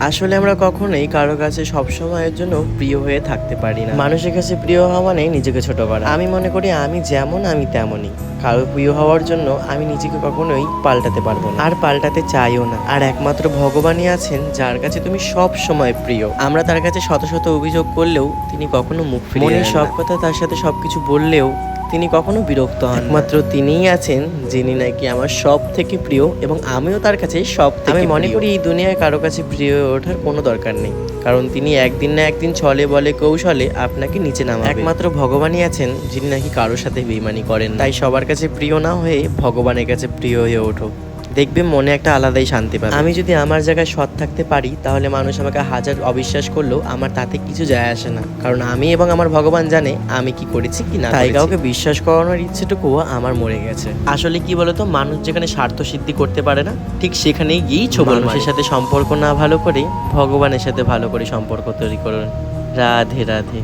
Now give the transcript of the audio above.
আসলে আমরা কখনোই কারো কাছে সবসময়ের জন্য প্রিয় হয়ে থাকতে পারি না। মানুষের কাছে প্রিয় হওয়া মানে নিজেকে ছোট করা। আমি মনে করি আমি যেমন আমি তেমনই। কারো প্রিয় হওয়ার জন্য আমি নিজেকে কখনোই পাল্টাতে পারবো না, আর পাল্টাতে চাইও না। আর একমাত্র ভগবানই আছেন যার কাছে তুমি সব সময় প্রিয়। আমরা তার কাছে শত শত অভিযোগ করলেও তিনি কখনো মুখ ফিরিয়ে নেন না। সব কথা তার সাথে সবকিছু বললেও তিনি কখনো বিরক্ত হন। একমাত্র তিনিই আছেন যিনি নাকি আমার সব থেকে প্রিয়, এবং আমিও তার কাছে সব থেকে। আমি মনে করি এই দুনিয়ায় কারো কাছে প্রিয় হয়ে ওঠার কোনো দরকার নেই, কারণ তিনি একদিন না একদিন ছলে বলে কৌশলে আপনাকে নিচে নামাবেন। একমাত্র ভগবানই আছেন যিনি নাকি কারোর সাথে বেইমানি করেন। তাই সবার কাছে প্রিয় না হয়ে ভগবানের কাছে প্রিয় হয়ে ওঠো, দেখবে মনে একটা আলাদাই শান্তি পাবে। আমি যদি আমার জায়গায় সৎ থাকতে পারি তাহলে মানুষ আমাকে হাজার অবিশ্বাস করলেও আমার তাতে কিছু যায় আসে না, কারণ আমি এবং আমার ভগবান জানে আমি কি করেছি কি না। তাই কাউকে বিশ্বাস করানোর ইচ্ছেটুকুও আমার মরে গেছে। আসলে কি বলতো, মানুষ যেখানে স্বার্থ সিদ্ধি করতে পারে না, ঠিক সেখানেই গিয়েই ছোবল। মানুষের সাথে সম্পর্ক না ভালো করে ভগবানের সাথে ভালো করে সম্পর্ক তৈরি করুন। রাধে রাধে।